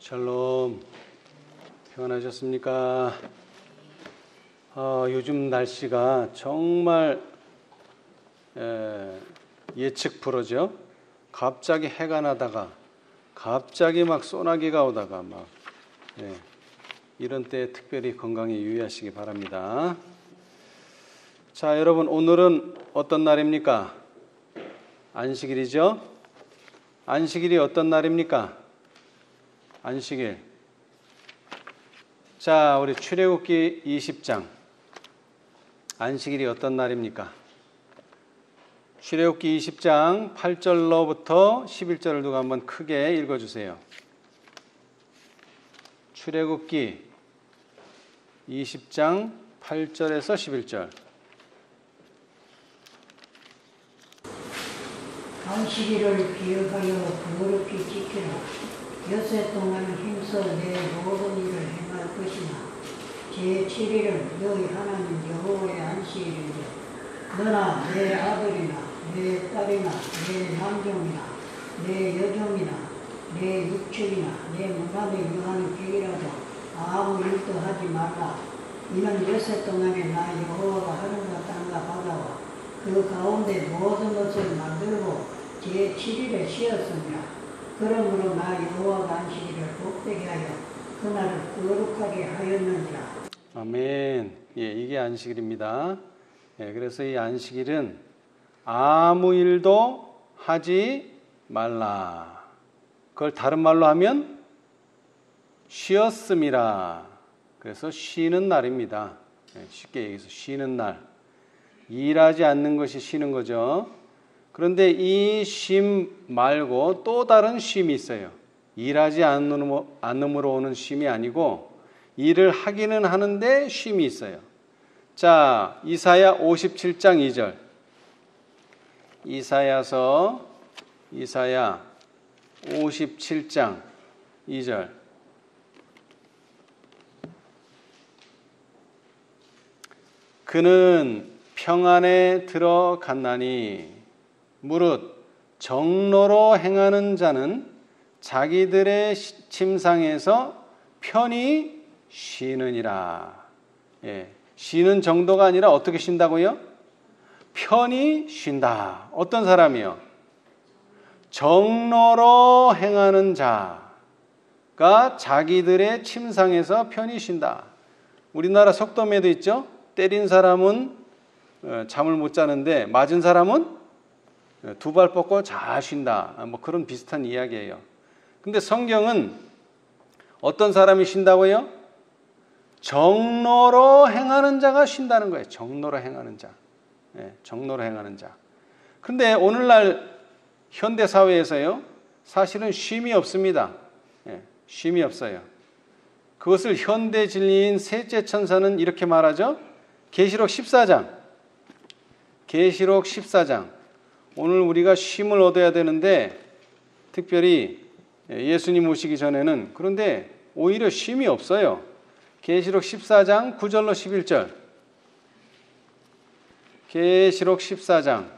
샬롬, 평안하셨습니까? 요즘 날씨가 정말 예측 불허죠. 갑자기 해가 나다가 갑자기 막 소나기가 오다가 막 이런 때 특별히 건강에 유의하시기 바랍니다. 자, 여러분, 오늘은 어떤 날입니까? 안식일이죠. 안식일이 어떤 날입니까? 안식일. 자, 우리 출애굽기 20장. 안식일이 어떤 날입니까? 출애굽기 20장 8절로부터 11절을 두고 한번 크게 읽어주세요. 출애굽기 20장 8절에서 11절. 안식일을 기억하여 거룩히 지키라. 엿새 동안 힘써 내 모든 일을 행할 것이나 제7일은 너희 하나님 여호와의 안식일인데 너나 내 아들이나 내 딸이나 내 남종이나 내 여종이나 내 육축이나 내 문안에 유하는 객이라도 아무 일도 하지 말라. 이는 엿새 동안에 나 여호와가 하늘과 땅과 바다와 그 가운데 모든 것을 만들고 제7일에 쉬었습니다. 그러므로 나 여호와가 안식일을 복되게 하여 그날을 거룩하게 하였느니라. 아멘. 이게 안식일입니다. 그래서 이 안식일은 아무 일도 하지 말라. 그걸 다른 말로 하면 쉬었음이라. 그래서 쉬는 날입니다. 쉽게 얘기해서 쉬는 날. 일하지 않는 것이 쉬는 거죠. 그런데 이 쉼 말고 또 다른 쉼이 있어요. 일하지 않음으로 오는 쉼이 아니고 일을 하기는 하는데 쉼이 있어요. 자, 이사야 57장 2절. 이사야 57장 2절. 그는 평안에 들어갔나니 무릇 정로로 행하는 자는 자기들의 침상에서 편히 쉬느니라. 쉬는 정도가 아니라 어떻게 쉰다고요? 편히 쉰다. 어떤 사람이요? 정로로 행하는 자가 자기들의 침상에서 편히 쉰다. 우리나라 속담에도 있죠? 때린 사람은 잠을 못 자는데 맞은 사람은 두 발 뻗고 잘 쉰다. 뭐 그런 비슷한 이야기예요. 근데 성경은 어떤 사람이 쉰다고요? 정로로 행하는 자가 쉰다는 거예요. 정로로 행하는 자. 정로로 행하는 자. 근데 오늘날 현대 사회에서요, 사실은 쉼이 없습니다. 쉼이 없어요. 그것을 현대 진리인 셋째 천사는 이렇게 말하죠. 계시록 14장. 계시록 14장. 오늘 우리가 쉼을 얻어야 되는데 특별히 예수님 오시기 전에는 그런데 오히려 쉼이 없어요. 계시록 14장 9절로 11절. 계시록 14장.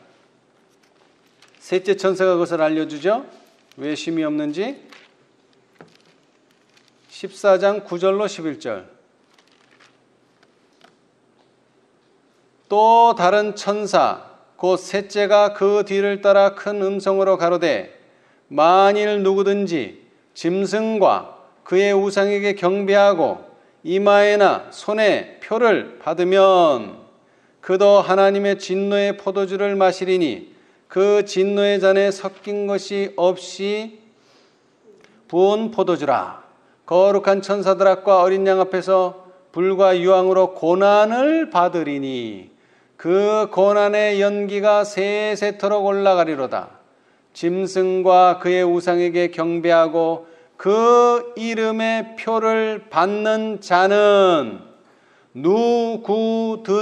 셋째 천사가 그것을 알려주죠. 왜 쉼이 없는지. 14장 9절로 11절. 또 다른 천사 곧 셋째가 그 뒤를 따라 큰 음성으로 가로되 만일 누구든지 짐승과 그의 우상에게 경배하고 이마에나 손에 표를 받으면 그도 하나님의 진노의 포도주를 마시리니 그 진노의 잔에 섞인 것이 없이 부은 포도주라. 거룩한 천사들 앞과 어린 양 앞에서 불과 유황으로 고난을 받으리니 그 고난의 연기가 세세토록 올라가리로다. 짐승과 그의 우상에게 경배하고 그 이름의 표를 받는 자는 누구든지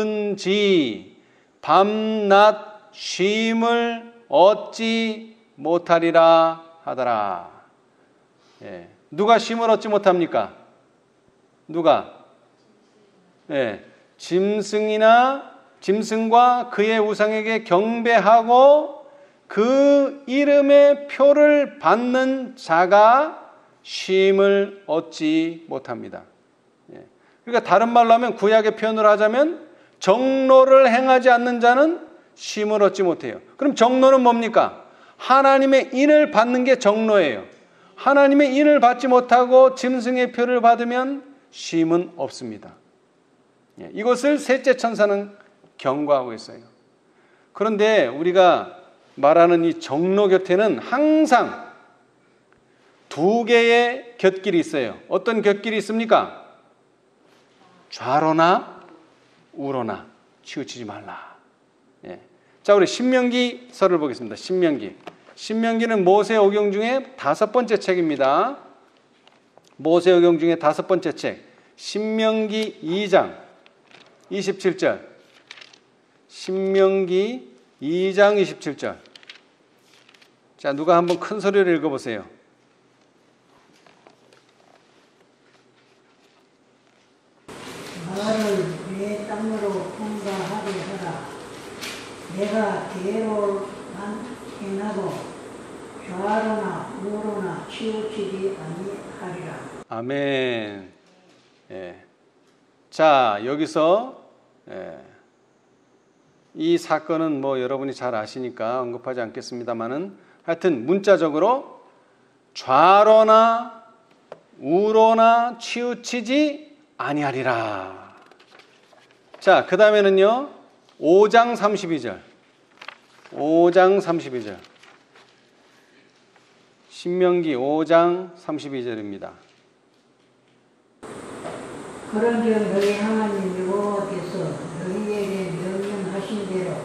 밤낮 쉼을 얻지 못하리라 하더라. 누가 쉼을 얻지 못합니까? 누가? 짐승과 그의 우상에게 경배하고 그 이름의 표를 받는 자가 쉼을 얻지 못합니다. 그러니까 다른 말로 하면, 구약의 표현으로 하자면 정로를 행하지 않는 자는 쉼을 얻지 못해요. 그럼 정로는 뭡니까? 하나님의 인을 받는 게 정로예요. 하나님의 인을 받지 못하고 짐승의 표를 받으면 쉼은 없습니다. 이것을 셋째 천사는 경고하고 있어요. 그런데 우리가 말하는 이 정로 곁에는 항상 두 개의 곁길이 있어요. 어떤 곁길이 있습니까? 좌로나 우로나 치우치지 말라. 자, 우리 신명기서를 보겠습니다. 신명기는 모세오경 중에 5번째 책입니다. 모세오경 중에 5번째 책, 신명기 2장 27절. 신명기 2장 27절. 자, 누가 한번 큰 소리로 읽어보세요. 나를 내 땅으로 통과하게 하라. 내가 대로 행하고 좌로나 우로나 치우치지 아니하리라. 아멘. 자, 여기서 이 사건은 뭐 여러분이 잘 아시니까 언급하지 않겠습니다만은, 하여튼 문자적으로 좌로나 우로나 치우치지 아니하리라. 자, 그 다음에는요, 5장 32절. 5장 32절. 신명기 5장 32절입니다. 그런즉 너희 하나님 여호와께서 너희에게 명령하신 대로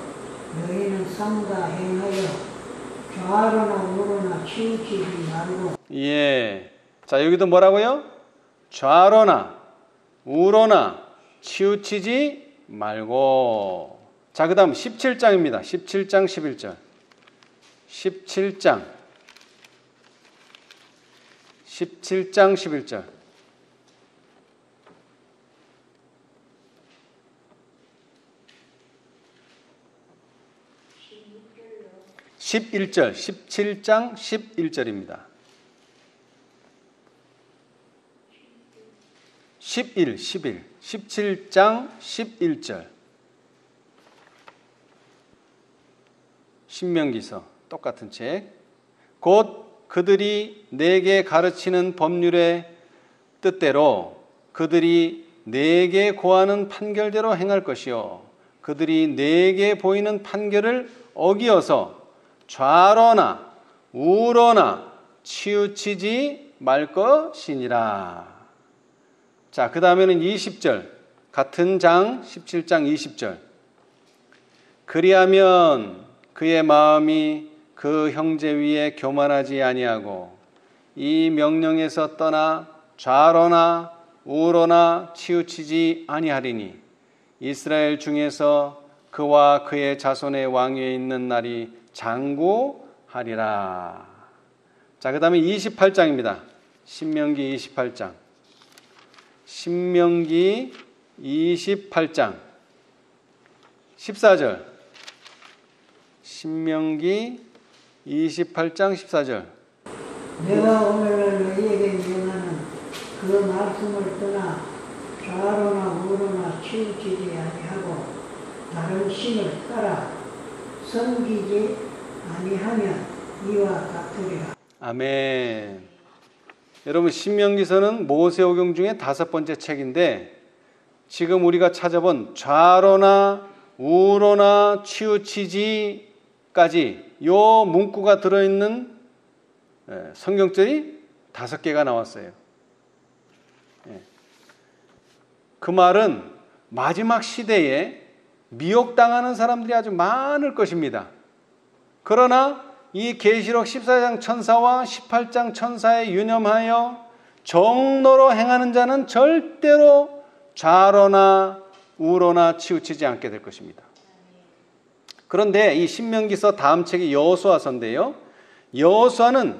너희는 삼가 행하여 좌로나 우로나 치우치지 말고. 예. 자, 여기도 뭐라고요? 좌로나 우로나 치우치지 말고. 자, 그 다음 17장입니다. 17장 11절. 17장 11절. 11절, 17장 11절입니다. 17장 11절. 신명기서 똑같은 책. 곧 그들이 내게 가르치는 법률의 뜻대로 그들이 내게 고하는 판결대로 행할 것이요 그들이 내게 보이는 판결을 어기어서 좌로나 우로나 치우치지 말 것이니라. 자, 그 다음에는 20절, 같은 장 17장 20절. 그리하면 그의 마음이 그 형제 위에 교만하지 아니하고 이 명령에서 떠나 좌로나 우로나 치우치지 아니하리니 이스라엘 중에서 그와 그의 자손의 왕위에 있는 날이 장구하리라. 자, 그 다음에 28장입니다. 신명기 28장. 신명기 28장 14절. 신명기 28장 14절. 내가 오늘날 너희에게 명하는 그 말씀을 떠나 좌로나 우로나 치우치지 아니하고 다른 신을 따라 섬기지 아니하면 이와 같으리라. 아멘. 여러분, 신명기서는 모세오경 중에 5번째 책인데 지금 우리가 찾아본 좌로나 우로나 치우치지까지 요 문구가 들어있는 성경절이 5개가 나왔어요. 그 말은 마지막 시대에 미혹당하는 사람들이 아주 많을 것입니다. 그러나 이 계시록 14장 천사와 18장 천사에 유념하여 정로로 행하는 자는 절대로 좌로나 우로나 치우치지 않게 될 것입니다. 그런데 이 신명기서 다음 책이 여호수아서인데요. 여호수아는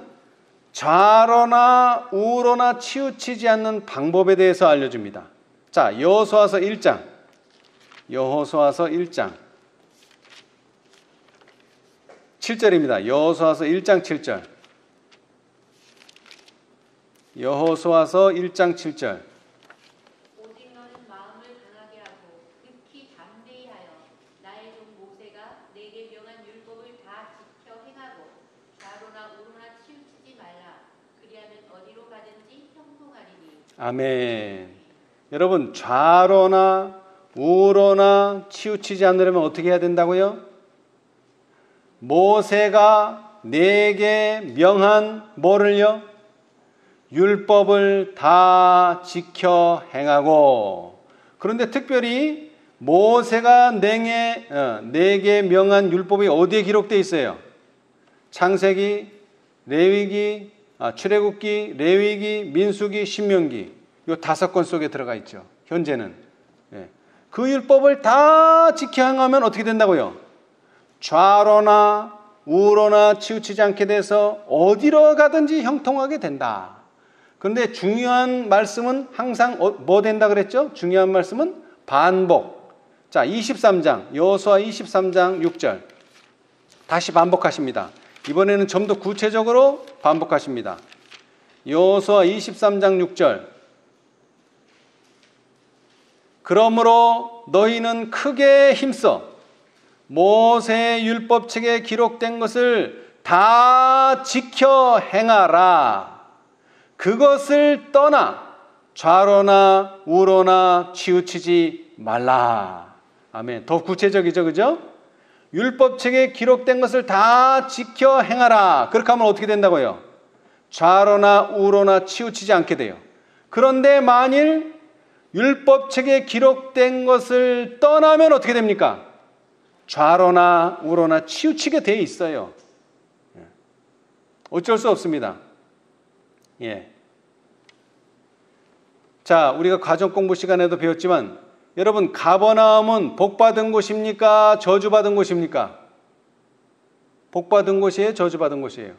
좌로나 우로나 치우치지 않는 방법에 대해서 알려줍니다. 자, 여호수아서 1장. 여호수아서 1장 7절입니다. 여호수아서 1장 7절. 여호수아서 1장 7절. 오직 너는 마음을 강하게 하고 극히 담대히 하여 나의 종 모세가 내게 명한 율법을 다 지켜 행하고 좌로나 우로나 치우치지 말라. 그리하면 어디로 가든지 형통하리니. 아멘. 여러분, 좌로나 우로나 치우치지 않으려면 어떻게 해야 된다고요? 모세가 내게 명한 뭐를요? 율법을 다 지켜 행하고. 그런데 특별히 모세가 내게 명한 율법이 어디에 기록되어 있어요? 창세기, 레위기, 출애굽기, 레위기, 민수기, 신명기. 이 5권 속에 들어가 있죠. 현재는. 그 율법을 다 지켜 행하면 어떻게 된다고요? 좌로나 우로나 치우치지 않게 돼서 어디로 가든지 형통하게 된다. 그런데 중요한 말씀은 항상 뭐 된다 그랬죠? 중요한 말씀은 반복. 자, 23장, 여호수아 23장 6절. 다시 반복하십니다. 이번에는 좀 더 구체적으로 반복하십니다. 여호수아 23장 6절. 그러므로 너희는 크게 힘써 모세의 율법책에 기록된 것을 다 지켜 행하라. 그것을 떠나 좌로나 우로나 치우치지 말라. 아멘. 더 구체적이죠, 그죠? 율법책에 기록된 것을 다 지켜 행하라. 그렇게 하면 어떻게 된다고요? 좌로나 우로나 치우치지 않게 돼요. 그런데 만일 율법책에 기록된 것을 떠나면 어떻게 됩니까? 좌로나 우로나 치우치게 돼 있어요. 어쩔 수 없습니다. 예. 자, 우리가 가정 공부 시간에도 배웠지만 여러분, 가버나움은 복받은 곳입니까? 저주받은 곳입니까? 복받은 곳이에요? 저주받은 곳이에요?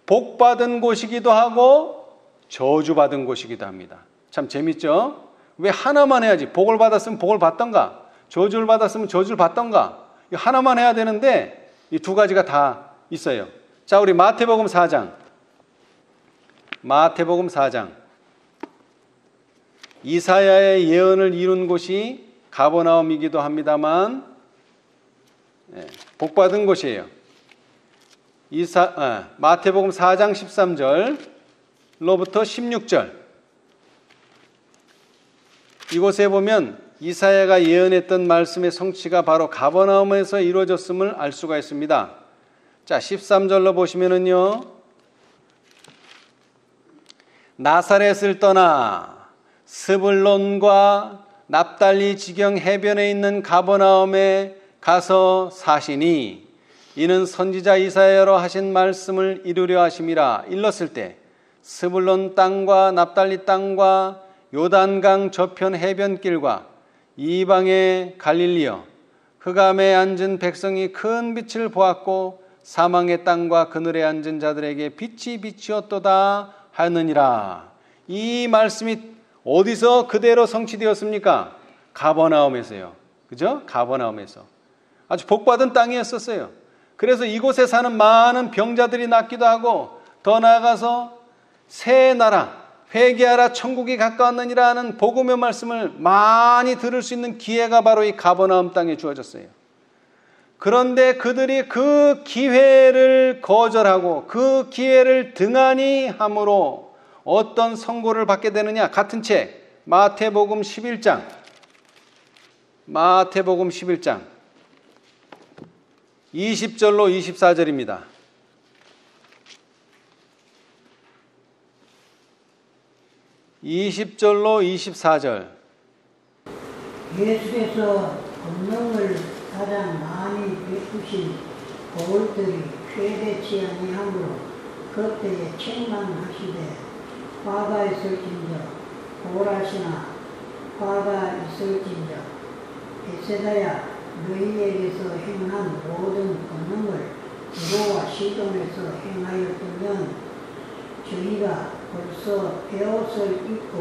복받은 곳이기도 하고 저주받은 곳이기도 합니다. 참 재밌죠? 왜 하나만 해야지? 복을 받았으면 복을 받던가, 저주를 받았으면 저주를 받던가, 하나만 해야 되는데 이 2가지가 다 있어요. 자, 우리 마태복음 4장. 마태복음 4장. 이사야의 예언을 이룬 곳이 가버나움이기도 합니다만 복받은 곳이에요. 마태복음 4장 13절로부터 16절. 이곳에 보면 이사야가 예언했던 말씀의 성취가 바로 가버나움에서 이루어졌음을 알 수가 있습니다. 자, 13절로 보시면은요. 나사렛을 떠나 스불론과 납달리 지경 해변에 있는 가버나움에 가서 사시니 이는 선지자 이사야로 하신 말씀을 이루려 하심이라. 일렀을 때 스불론 땅과 납달리 땅과 요단강 저편 해변길과 이방의 갈릴리여 흑암에 앉은 백성이 큰 빛을 보았고 사망의 땅과 그늘에 앉은 자들에게 빛이 비치었도다 하느니라. 이 말씀이 어디서 그대로 성취되었습니까? 가버나움에서요. 그죠? 가버나움에서. 아주 복받은 땅이었었어요. 그래서 이곳에 사는 많은 병자들이 낫기도 하고 더 나아가서 새 나라, 회개하라 천국이 가까웠느니라 하는 복음의 말씀을 많이 들을 수 있는 기회가 바로 이 가버나움 땅에 주어졌어요. 그런데 그들이 그 기회를 거절하고 그 기회를 등한히 함으로 어떤 선고를 받게 되느냐? 같은 책 마태복음 11장. 마태복음 11장 20절로 24절입니다. 20절로 24절. 예수께서 권능을 가장 많이 베푸신 거울들이 쾌대치 아니하므로 그때에 책망하시되 화가 있을진저 고라시나 화가 있을진저 베세다야 너희에게서 행한 모든 권능을 두로와 시돈에서 행하였으면 저희가 벌써 베옷을 입고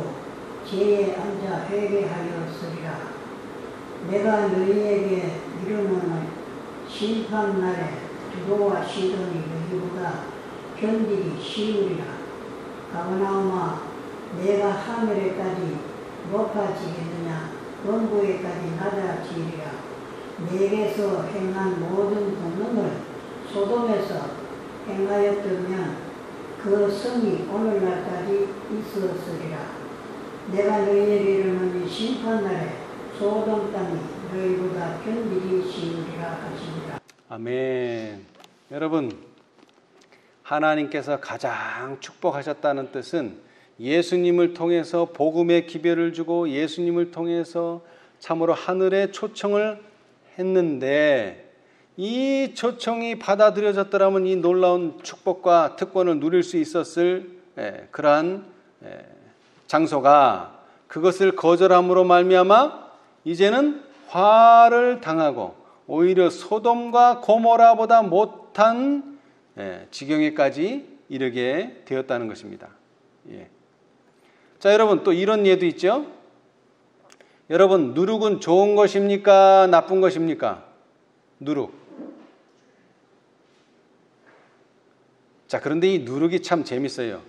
제에 앉아 회개하였으리라. 내가 너희에게 이르노니 심판날에 두로와 시돈이 너희보다 견디기 쉬우리라. 가버나움아 내가 하늘에까지 높아지겠느냐 원부에까지 낮아지리라. 내게서 행한 모든 권능을 소돔에서 행하였다면 그 성이 오늘날까지 있었으리라. 내가 너희에게 이르노니 심판날에 소돔 땅이 너희보다 견디기 쉬우리라 하시니라. 아멘. 여러분, 하나님께서 가장 축복하셨다는 뜻은 예수님을 통해서 복음의 기별을 주고 예수님을 통해서 참으로 하늘의 초청을 했는데, 이 초청이 받아들여졌더라면 이 놀라운 축복과 특권을 누릴 수 있었을 그러한 장소가 그것을 거절함으로 말미암아 이제는 화를 당하고 오히려 소돔과 고모라보다 못한 지경에까지 이르게 되었다는 것입니다. 예. 자, 여러분, 또 이런 예도 있죠. 여러분, 누룩은 좋은 것입니까? 나쁜 것입니까? 누룩. 자, 그런데 이 누룩이 참 재밌어요.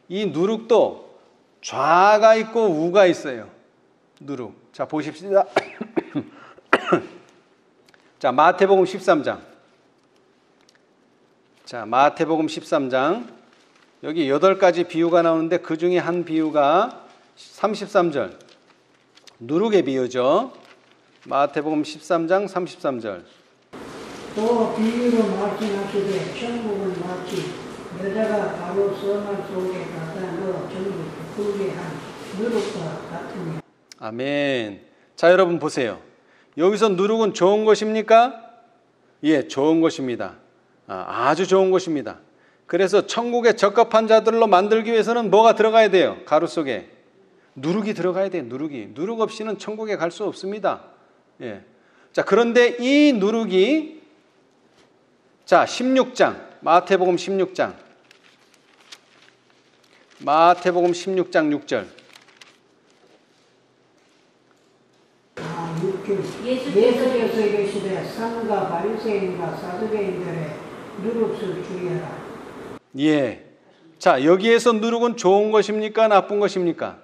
이 누룩도 좌가 있고 우가 있어요. 누룩. 자, 보십시다. 자, 마태복음 13장. 자, 마태복음 13장. 여기 8가지 비유가 나오는데 그 중에 한 비유가 33절. 누룩의 비유죠. 마태복음 13장 33절. 또 비유로 말씀하시되 천국은 마치 여자가 바로 선알 속에 갖다 넣어 전부 부풀게 한 누룩과 같으니. 아멘. 자, 여러분 보세요. 여기서 누룩은 좋은 것입니까? 예, 좋은 것입니다. 아주 좋은 것입니다. 그래서 천국에 적합한 자들로 만들기 위해서는 뭐가 들어가야 돼요? 가루 속에 누룩이 들어가야 돼요. 누룩 없이는 천국에 갈 수 없습니다. 예. 자, 그런데 이 누룩이, 자, 16장 마태복음 16장 6절. 예수께서 이르시되 상과 바리새인과 사두개인들의 누룩을 주의하라. 예. 자, 여기에서 누룩은 좋은 것입니까? 나쁜 것입니까?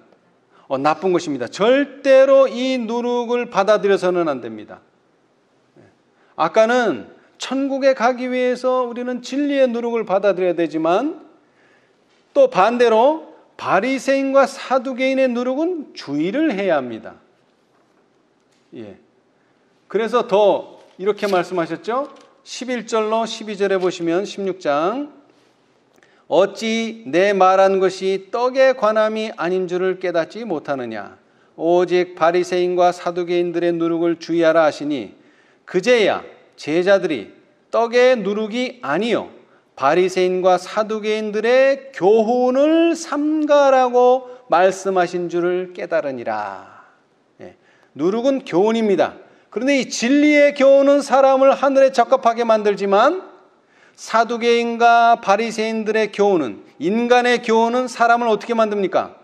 나쁜 것입니다. 절대로 이 누룩을 받아들여서는 안 됩니다. 아까는 천국에 가기 위해서 우리는 진리의 누룩을 받아들여야 되지만, 또 반대로 바리새인과 사두개인의 누룩은 주의를 해야 합니다. 예. 그래서 더 이렇게 말씀하셨죠? 11절로 12절에 보시면 16장. 어찌 내 말한 것이 떡에 관함이 아닌 줄을 깨닫지 못하느냐. 오직 바리새인과 사두개인들의 누룩을 주의하라 하시니 그제야 제자들이 떡의 누룩이 아니요 바리새인과 사두개인들의 교훈을 삼가라고 말씀하신 줄을 깨달으니라. 예. 누룩은 교훈입니다. 그런데 이 진리의 교훈은 사람을 하늘에 적합하게 만들지만 사두개인과 바리새인들의 교훈은, 인간의 교훈은 사람을 어떻게 만듭니까?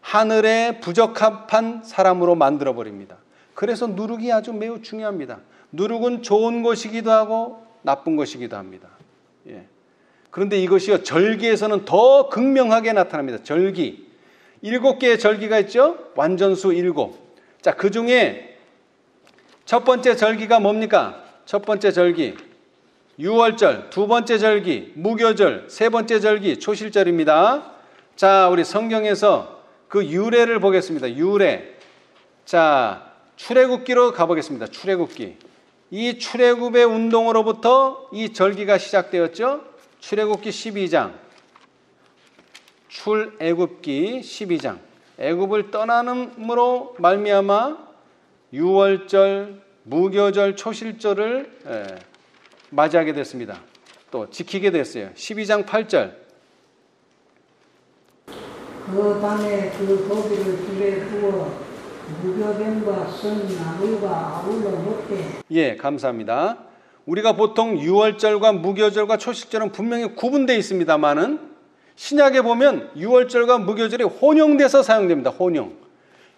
하늘에 부적합한 사람으로 만들어버립니다. 그래서 누룩이 아주 매우 중요합니다. 누룩은 좋은 것이기도 하고 나쁜 것이기도 합니다. 예. 그런데 이것이요, 절기에서는 더 극명하게 나타납니다. 절기. 7개의 절기가 있죠? 완전수 7. 자, 그 중에 첫 번째 절기가 뭡니까? 첫 번째 절기. 유월절, 두 번째 절기, 무교절, 세 번째 절기, 초실절입니다. 자, 우리 성경에서 그 유래를 보겠습니다. 유래. 자, 출애굽기로 가보겠습니다. 출애굽기. 이 출애굽의 운동으로부터 이 절기가 시작되었죠. 출애굽기 12장. 출애굽기 12장. 애굽을 떠나는으로 말미암아 유월절, 무교절, 초실절을 맞이하게 됐습니다. 또 지키게 됐어요. 12장 8절. 그 밤에 그 고기를 불에 구워 무교병과 선 나물과 아울러 먹되. 예, 감사합니다. 우리가 보통 유월절과 무교절과 초실절은 분명히 구분되어 있습니다만은 신약에 보면 유월절과 무교절이 혼용돼서 사용됩니다. 혼용.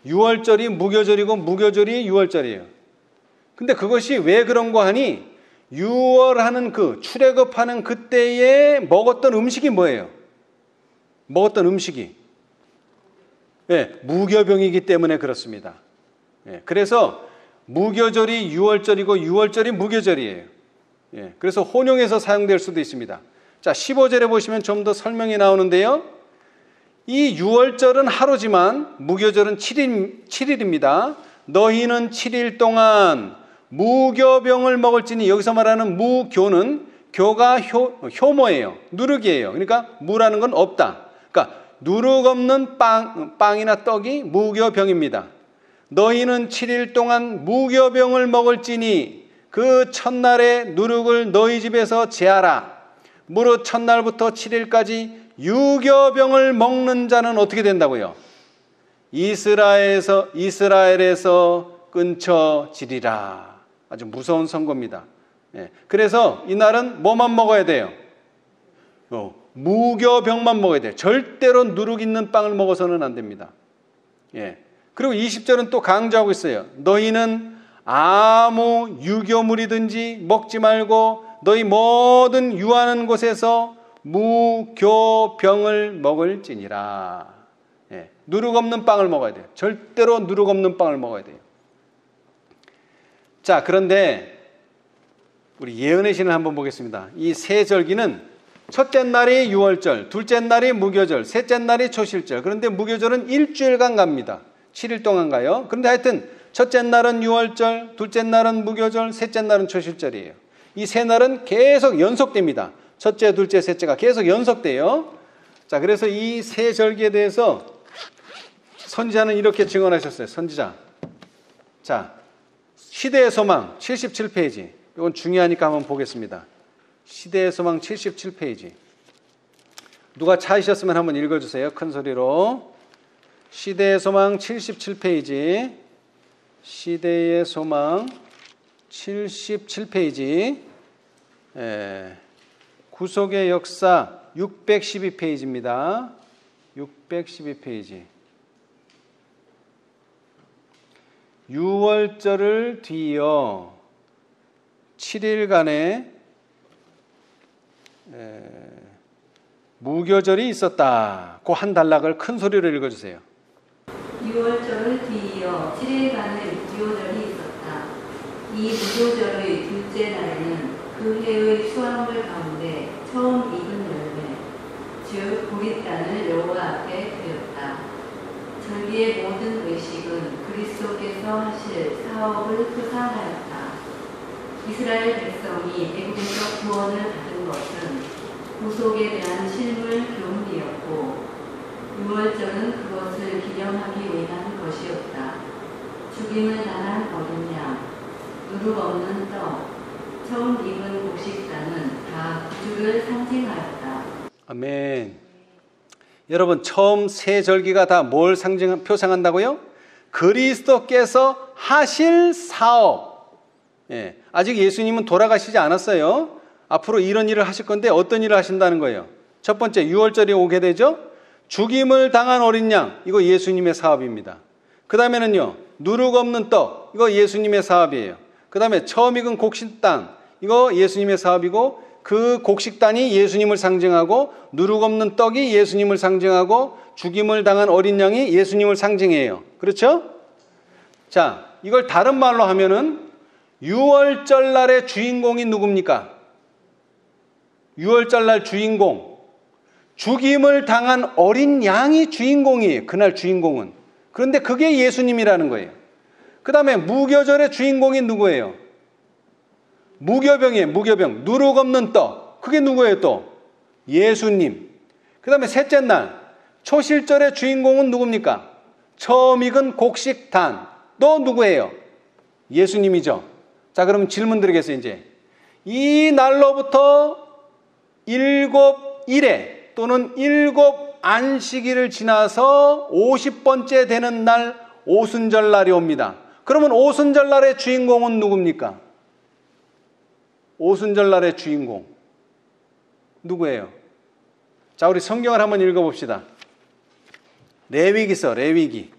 유월절이 무교절이고 무교절이 유월절이에요. 근데 그것이 왜 그런 거 하니, 유월하는 그 출애굽하는 그때에 먹었던 음식이 뭐예요? 먹었던 음식이 무교병이기 때문에 그렇습니다. 그래서 무교절이 유월절이고 유월절이 무교절이에요. 그래서 혼용해서 사용될 수도 있습니다. 자, 15절에 보시면 좀 더 설명이 나오는데요. 이 유월절은 하루지만 무교절은 7일입니다. 너희는 7일 동안 무교병을 먹을지니, 여기서 말하는 무교는 교가 효모예요. 누룩이에요. 그러니까 무라는 건 없다. 그러니까 누룩 없는 빵이나 떡이 무교병입니다. 너희는 7일 동안 무교병을 먹을지니 그 첫날에 누룩을 너희 집에서 제하라. 무릇 첫날부터 7일까지 유교병을 먹는 자는 어떻게 된다고요? 이스라엘에서 끊쳐지리라. 아주 무서운 선고입니다. 그래서 이날은 뭐만 먹어야 돼요? 무교병만 먹어야 돼요. 절대로 누룩 있는 빵을 먹어서는 안 됩니다. 그리고 20절은 또 강조하고 있어요. 너희는 아무 유교물이든지 먹지 말고 너희 모든 유하는 곳에서 무교병을 먹을지니라. 누룩 없는 빵을 먹어야 돼요. 절대로 누룩 없는 빵을 먹어야 돼요. 자, 그런데 우리 예언의 신을 한번 보겠습니다. 이 세 절기는 첫째 날이 유월절, 둘째 날이 무교절, 셋째 날이 초실절. 그런데 무교절은 일주일간 갑니다. 7일 동안 가요. 그런데 하여튼 첫째 날은 유월절, 둘째 날은 무교절, 셋째 날은 초실절이에요. 이 세 날은 계속 연속됩니다. 첫째, 둘째, 셋째가 계속 연속돼요. 자, 그래서 이 세 절기에 대해서 선지자는 이렇게 증언하셨어요. 선지자. 자, 시대의 소망 77페이지. 이건 중요하니까 한번 보겠습니다. 시대의 소망 77페이지. 누가 찾으셨으면 한번 읽어주세요. 큰 소리로. 시대의 소망 77페이지. 시대의 소망 77페이지. 구속의 역사 612페이지입니다. 612페이지. 유월절을 뒤이어 7일간의 무교절이 있었다. 그 한 단락을 큰 소리로 읽어주세요. 유월절을 뒤이어 7일간의 무교절이 있었다. 이 무교절의 둘째 날에는 그 해의 수확물 가운데 처음 익은 열매, 즉 보리단을 여호와 앞에 드렸다. 절기의 모든 의식은 그리스도께서 하실 사업을 표상하였다. 이스라엘 백성이 애굽에서 구원을 받은 것은 구속에 대한 실물 교훈이었고, 유월절은 그것을 기념하기 위한 것이었다. 죽임을 당한 어린 양, 누룩 없는 떡, 처음 익은 곡식단은 다 구주를 상징하였다. 아멘. 여러분, 처음 세 절기가 다 뭘 표상한다고요? 그리스도께서 하실 사업. 아직 예수님은 돌아가시지 않았어요. 앞으로 이런 일을 하실 건데 어떤 일을 하신다는 거예요? 첫 번째, 유월절이 오게 되죠. 죽임을 당한 어린 양, 이거 예수님의 사업입니다. 그 다음에는요, 누룩 없는 떡, 이거 예수님의 사업이에요. 그 다음에 처음 익은 곡식단, 이거 예수님의 사업이고, 그 곡식단이 예수님을 상징하고, 누룩 없는 떡이 예수님을 상징하고, 죽임을 당한 어린 양이 예수님을 상징해요. 그렇죠? 자, 이걸 다른 말로 하면은 유월절 날의 주인공이 누굽니까? 유월절 날 주인공, 죽임을 당한 어린 양이 주인공이에요. 그날 주인공은. 그런데 그게 예수님이라는 거예요. 그 다음에 무교절의 주인공이 누구예요? 무교병이에요. 무교병. 누룩 없는 떡. 그게 누구예요 또? 예수님. 그 다음에 셋째 날 초실절의 주인공은 누굽니까? 처음 익은 곡식단. 또 누구예요? 예수님이죠. 자, 그러면 질문 드리겠어요. 이제 이 날로부터 7일에 또는 7 안식일을 지나서 50번째 되는 날 오순절 날이 옵니다. 그러면 오순절 날의 주인공은 누굽니까? 오순절 날의 주인공 누구예요? 자, 우리 성경을 한번 읽어봅시다. 레위기서, 레위기.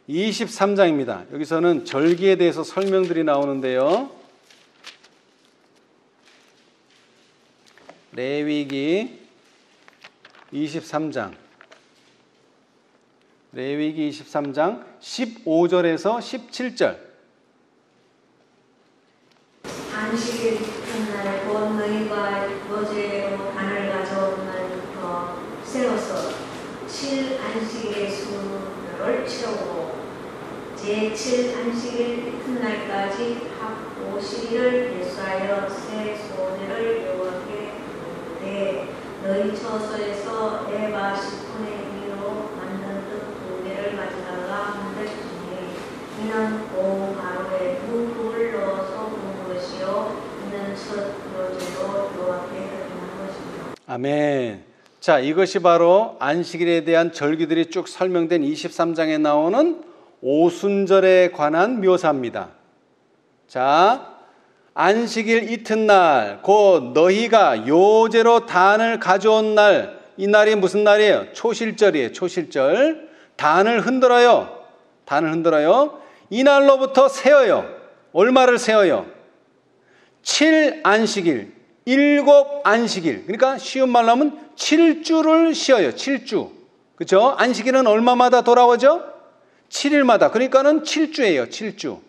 23장입니다. 여기서는 절기에 대해서 설명들이 나오는데요. 레위기 23장 15절에서 17절. 안식일 첫날 곧 너희가 여제로 단을 가져온 날부터 세워서 7안식일의 수를 채우고 제7 안식일 이튿날까지 합 50일을 예수하여 새 소제를 여호와께 드리되 너희 처소에서 에바 10분의 2로 만든 떡 2개를 가져다가 한백 중에 이는 고 가루에 누룩을 넣어서 구운 것이요 이는 첫 요제로 여호와께 드리는 것이며. 아멘. 자, 이것이 바로 안식일에 대한 절기들이 쭉 설명된 23장에 나오는 오순절에 관한 묘사입니다. 자, 안식일 이튿날 곧 너희가 요제로 단을 가져온 날, 이 날이 무슨 날이에요? 초실절이에요. 초실절. 단을 흔들어요. 이 날로부터 세어요. 얼마를 세어요? 7안식일, 7안식일. 그러니까 쉬운 말로 하면 7주를 쉬어요. 7주. 그렇죠? 안식일은 얼마마다 돌아오죠? 7일마다. 그러니까는 7주예요. 7주.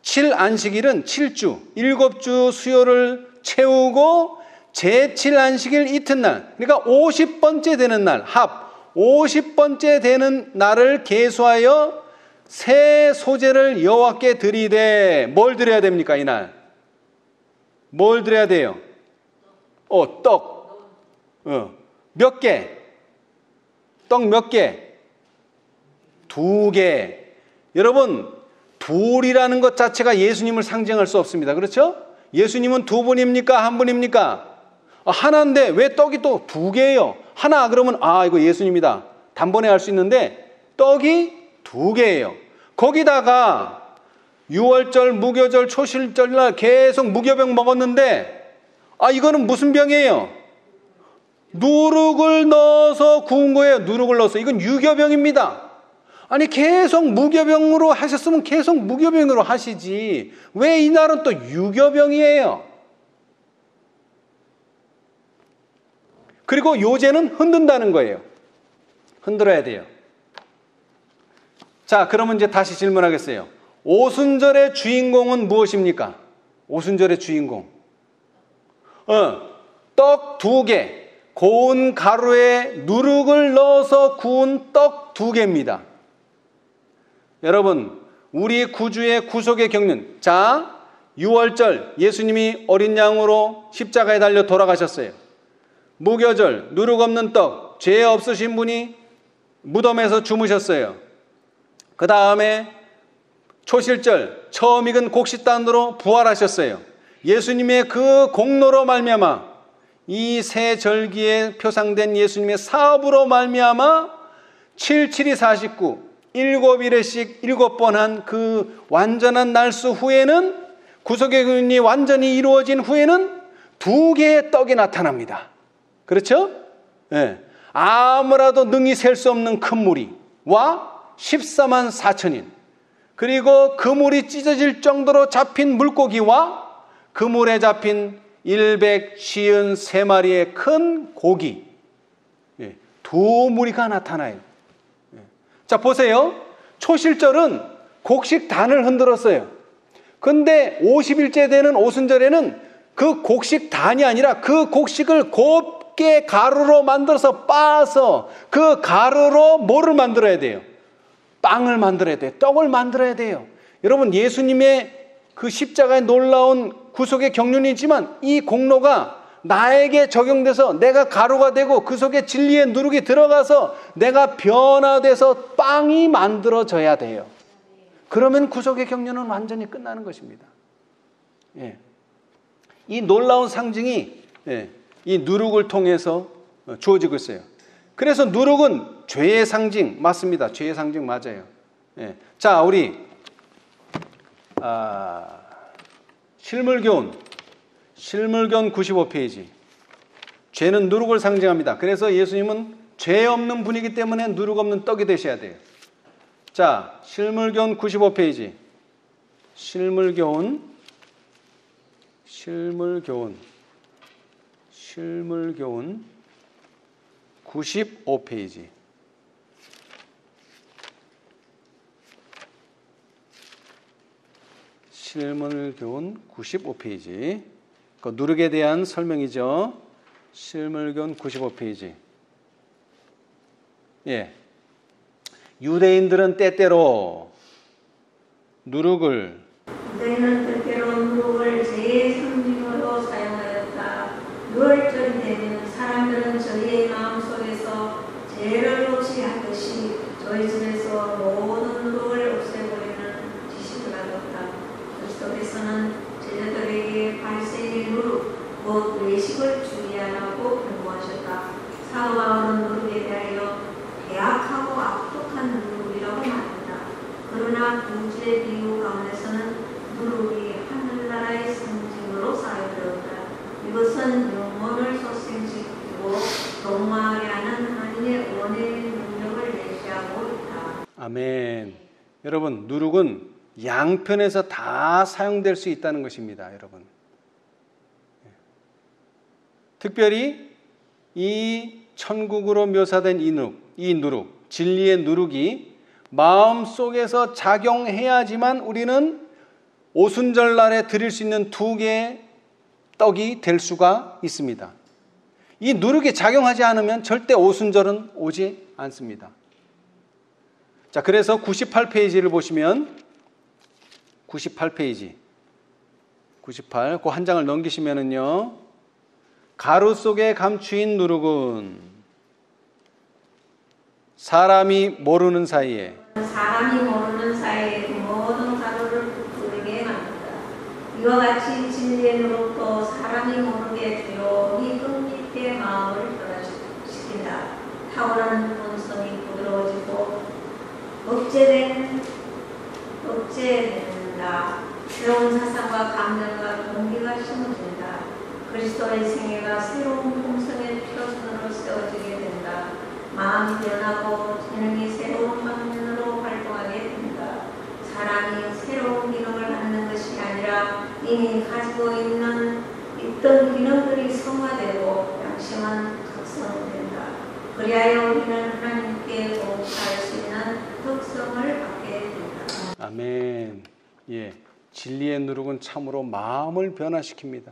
7안식일은 7주. 7주 수요를 채우고 제7안식일 이튿날. 그러니까 50번째 되는 날, 합 50번째 되는 날을 계수하여 새 소제를 여호와께 드리되. 뭘 드려야 됩니까? 이날 뭘 드려야 돼요? 떡. 몇 개? 떡 몇 개? 2개. 여러분, 둘이라는 것 자체가 예수님을 상징할 수 없습니다. 그렇죠? 예수님은 2분입니까? 1분입니까? 하나인데 왜 떡이 또 2개예요? 하나 그러면 이거 예수님이다. 단번에 알 수 있는데 떡이 2개예요. 거기다가 6월절, 무교절, 초실절날 계속 무교병 먹었는데 이거는 무슨 병이에요? 누룩을 넣어서 구운 거예요. 누룩을 넣어서. 이건 유교병입니다. 아니 계속 무교병으로 하셨으면 계속 무교병으로 하시지. 왜 이날은 또 유교병이에요? 그리고 요제는 흔든다는 거예요. 흔들어야 돼요. 자, 그러면 이제 다시 질문하겠어요. 오순절의 주인공은 무엇입니까? 오순절의 주인공. 떡 2개. 고운 가루에 누룩을 넣어서 구운 떡 2개입니다. 여러분, 우리 구주의 구속의 경륜. 자, 6월절 예수님이 어린 양으로 십자가에 달려 돌아가셨어요. 무교절 누룩 없는 떡, 죄 없으신 분이 무덤에서 주무셨어요. 그 다음에 초실절 처음 익은 곡식단으로 부활하셨어요. 예수님의 그 공로로 말미암아 이 새 절기에 표상된 예수님의 사업으로 말미암아 7, 7이 49 7일에씩 7번 한 그 완전한 날수 후에는 구속의 경륜이 완전히 이루어진 후에는 2개의 떡이 나타납니다. 그렇죠? 네. 아무라도 능히 셀 수 없는 큰 무리와 14만 4천인, 그리고 그 물이 찢어질 정도로 잡힌 물고기와 그 물에 잡힌 153마리의 큰 고기, 2무리가 나타나요. 자, 보세요. 초실절은 곡식단을 흔들었어요. 근데 50일째 되는 오순절에는 그 곡식단이 아니라 그 곡식을 곱게 가루로 만들어서 빻아서 그 가루로 뭐를 만들어야 돼요? 빵을 만들어야 돼요. 떡을 만들어야 돼요. 여러분, 예수님의 그 십자가의 놀라운 구속의 경륜이지만 이 공로가 나에게 적용돼서 내가 가루가 되고 그 속에 진리의 누룩이 들어가서 내가 변화돼서 빵이 만들어져야 돼요. 그러면 구속의 경륜은 완전히 끝나는 것입니다. 예. 이 놀라운 상징이 이 누룩을 통해서 주어지고 있어요. 그래서 누룩은 죄의 상징 맞습니다. 죄의 상징 맞아요. 예. 자, 우리 실물교훈 95페이지. 죄는 누룩을 상징합니다. 그래서 예수님은 죄 없는 분이기 때문에 누룩 없는 떡이 되셔야 돼요. 자, 실물교훈 95페이지. 실물교훈 95페이지. 실물교훈 95페이지. 그 누룩에 대한 설명이죠. 실물교훈 95페이지. 예. 유대인들은 때때로 누룩을 유대인은 때때로 누룩을 죄의 상징으로 사용하였다. 유월절이 되면 사람들은 저희의 마음속에서 죄를 없이하듯이 저희 집에서 모든 누룩을 없애버리는 지식을 하였다. 그리스도께서는 제자들에게 바리새인의 누룩, 곧 외식을 주의하라고 권고하셨다. 사도 바울은 누룩에 대하여 배악하고 악독한 누룩이라고 말한다. 그러나 구주의 비유 가운데서는 누룩이 하늘나라의 상징으로 사용되었다. 이것은 영혼을 소생시키고 동화하게 하는 하나님의 원의 능력을 내시하고 있다. 아멘. 여러분, 누룩은 양편에서 다 사용될 수 있다는 것입니다. 여러분. 특별히 이 천국으로 묘사된 이 누룩, 진리의 누룩이 마음속에서 작용해야지만 우리는 오순절 날에 드릴 수 있는 2개의 떡이 될 수가 있습니다. 이 누룩이 작용하지 않으면 절대 오순절은 오지 않습니다. 자, 그래서 98페이지를 보시면 98페이지 98, 그 한 장을 넘기시면은요, 가루 속에 감추인 누룩은 사람이 모르는 사이에 그 모든 가루를 부풀게 만든다. 이와 같이 진리의 누룩도 사람이 모르게 조용히 끈깃게 마음을 변화시킨다. 탁월한 본성이 부드러워지고 억제된다. 새로운 사상과 감정과 동기가 심어진다. 그리스도의 생애가 새로운 본성의 표준으로 세워지게 된다. 마음이 변하고 재능이 새로운 방면으로 활동하게 된다. 사람이 새로운 기능을 갖는 것이 아니라 이미 가지고 있던 기능들이 성화되고 양심은 각성된다. 그리하여 우리는 하나님께 복할 수 있는 특성을 갖게 된다. 아멘. 예, 진리의 누룩은 참으로 마음을 변화시킵니다.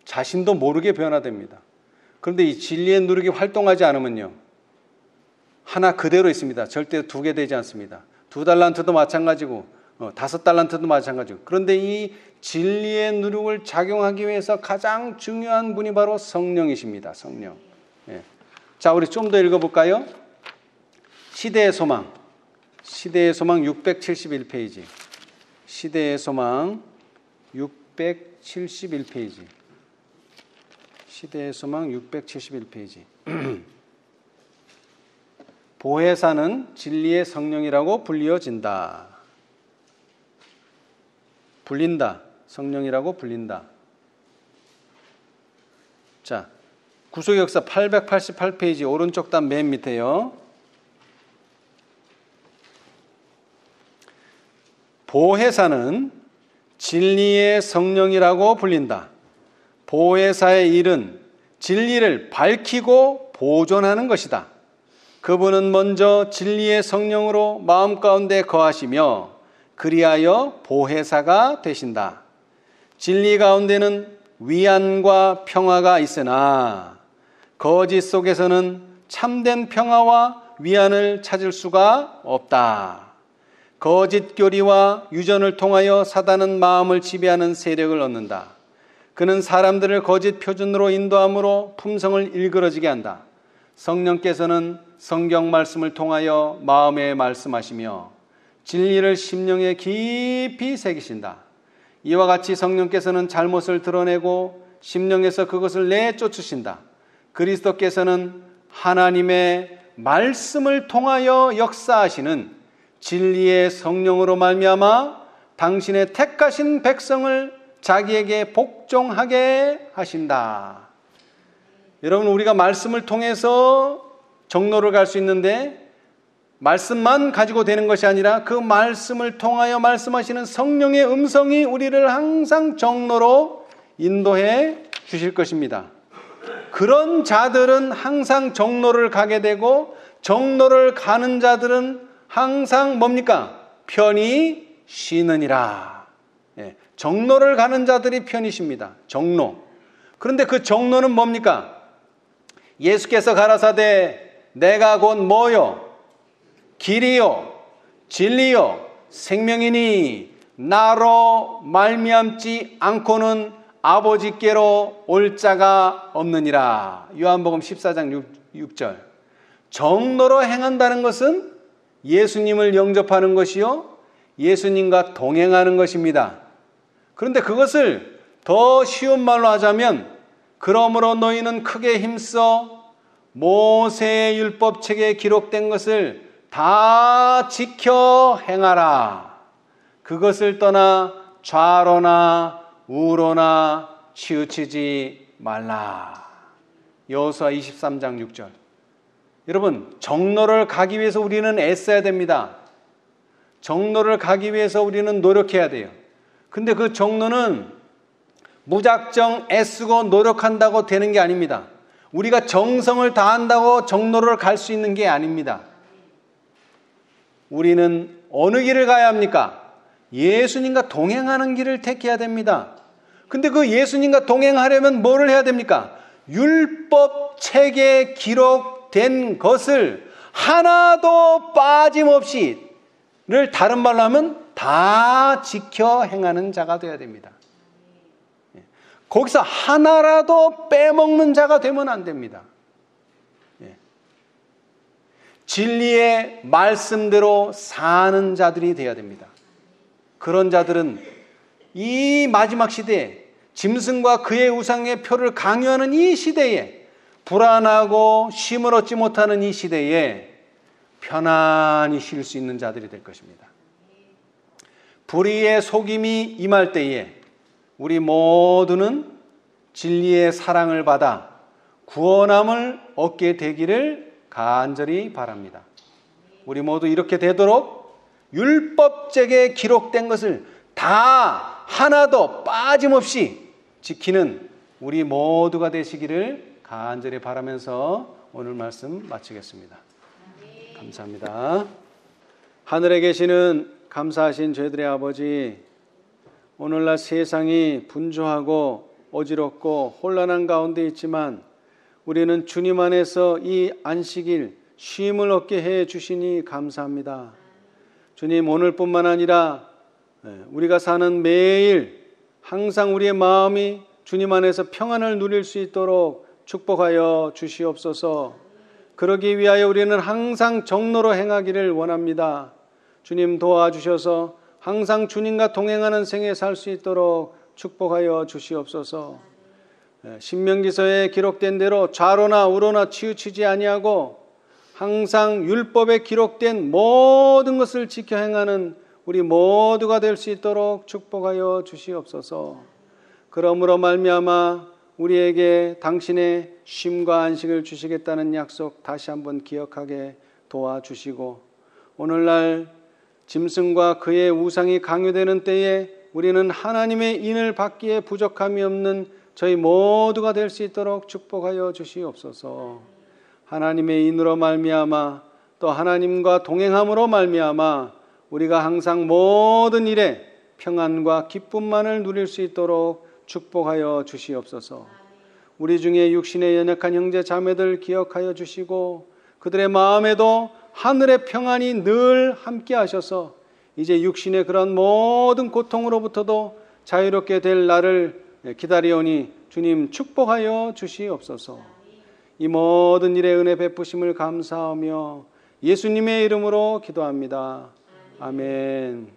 자신도 모르게 변화됩니다. 그런데 이 진리의 누룩이 활동하지 않으면요, 하나 그대로 있습니다. 절대 2개 되지 않습니다. 2달란트도 마찬가지고 5달란트도 마찬가지고. 그런데 이 진리의 누룩을 작용하기 위해서 가장 중요한 분이 바로 성령이십니다. 성령. 예. 자, 우리 좀 더 읽어볼까요? 시대의 소망 671페이지. 시대의 소망 671페이지. 시대의 소망 671페이지. 보혜사는 진리의 성령이라고 불린다. 성령이라고 불린다. 자, 구속역사 888페이지 오른쪽 단 맨 밑에요. 보혜사는 진리의 성령이라고 불린다. 보혜사의 일은 진리를 밝히고 보존하는 것이다. 그분은 먼저 진리의 성령으로 마음 가운데 거하시며 그리하여 보혜사가 되신다. 진리 가운데는 위안과 평화가 있으나 거짓 속에서는 참된 평화와 위안을 찾을 수가 없다. 거짓 교리와 유전을 통하여 사단은 마음을 지배하는 세력을 얻는다. 그는 사람들을 거짓 표준으로 인도함으로 품성을 일그러지게 한다. 성령께서는 성경 말씀을 통하여 마음에 말씀하시며 진리를 심령에 깊이 새기신다. 이와 같이 성령께서는 잘못을 드러내고 심령에서 그것을 내쫓으신다. 그리스도께서는 하나님의 말씀을 통하여 역사하시는 진리의 성령으로 말미암아 당신의 택하신 백성을 자기에게 복종하게 하신다. 여러분, 우리가 말씀을 통해서 정로를 갈 수 있는데 말씀만 가지고 되는 것이 아니라 그 말씀을 통하여 말씀하시는 성령의 음성이 우리를 항상 정로로 인도해 주실 것입니다. 그런 자들은 항상 정로를 가게 되고 정로를 가는 자들은 항상 뭡니까? 편히 쉬느니라. 정로를 가는 자들이 편히 쉽니다. 정로. 그런데 그 정로는 뭡니까? 예수께서 가라사대 내가 곧 뭐요? 길이요 진리요 생명이니 나로 말미암지 않고는 아버지께로 올 자가 없느니라. 요한복음 14장 6절. 정로로 행한다는 것은 예수님을 영접하는 것이요 예수님과 동행하는 것입니다. 그런데 그것을 더 쉬운 말로 하자면 그러므로 너희는 크게 힘써 모세의 율법책에 기록된 것을 다 지켜 행하라. 그것을 떠나 좌로나 우로나 치우치지 말라. 여호수아 23장 6절. 여러분, 정로를 가기 위해서 우리는 애써야 됩니다. 정로를 가기 위해서 우리는 노력해야 돼요. 근데 그 정로는 무작정 애쓰고 노력한다고 되는 게 아닙니다. 우리가 정성을 다한다고 정로를 갈 수 있는 게 아닙니다. 우리는 어느 길을 가야 합니까? 예수님과 동행하는 길을 택해야 됩니다. 근데 그 예수님과 동행하려면 뭐를 해야 됩니까? 율법책에 기록된 것을 하나도 빠짐없이, 를 다른 말로 하면 다 지켜 행하는 자가 되어야 됩니다. 거기서 하나라도 빼먹는 자가 되면 안 됩니다. 진리의 말씀대로 사는 자들이 되어야 됩니다. 그런 자들은 이 마지막 시대에 짐승과 그의 우상의 표를 강요하는 이 시대에, 불안하고 쉼을 얻지 못하는 이 시대에 편안히 쉴 수 있는 자들이 될 것입니다. 불의의 속임이 임할 때에 우리 모두는 진리의 사랑을 받아 구원함을 얻게 되기를 간절히 바랍니다. 우리 모두 이렇게 되도록 율법책에 기록된 것을 다 하나도 빠짐없이 지키는 우리 모두가 되시기를 간절히 바라면서 오늘 말씀 마치겠습니다. 감사합니다. 하늘에 계시는 감사하신 저희들의 아버지, 오늘날 세상이 분주하고 어지럽고 혼란한 가운데 있지만 우리는 주님 안에서 이 안식일 쉼을 얻게 해 주시니 감사합니다. 주님, 오늘뿐만 아니라 우리가 사는 매일 항상 우리의 마음이 주님 안에서 평안을 누릴 수 있도록 축복하여 주시옵소서. 그러기 위하여 우리는 항상 정로로 행하기를 원합니다. 주님 도와주셔서 항상 주님과 동행하는 생애 살 수 있도록 축복하여 주시옵소서. 신명기서에 기록된 대로 좌로나 우로나 치우치지 아니하고 항상 율법에 기록된 모든 것을 지켜 행하는 우리 모두가 될 수 있도록 축복하여 주시옵소서. 그러므로 말미암아 우리에게 당신의 쉼과 안식을 주시겠다는 약속 다시 한번 기억하게 도와주시고, 오늘날 짐승과 그의 우상이 강요되는 때에 우리는 하나님의 인을 받기에 부족함이 없는 저희 모두가 될 수 있도록 축복하여 주시옵소서. 하나님의 인으로 말미암아 또 하나님과 동행함으로 말미암아 우리가 항상 모든 일에 평안과 기쁨만을 누릴 수 있도록 축복하여 주시옵소서. 우리 중에 육신의 연약한 형제 자매들 기억하여 주시고 그들의 마음에도 하늘의 평안이 늘 함께 하셔서 이제 육신의 그런 모든 고통으로부터도 자유롭게 될 날을 기다리오니 주님 축복하여 주시옵소서. 이 모든 일에 은혜 베푸심을 감사하며 예수님의 이름으로 기도합니다. 아멘.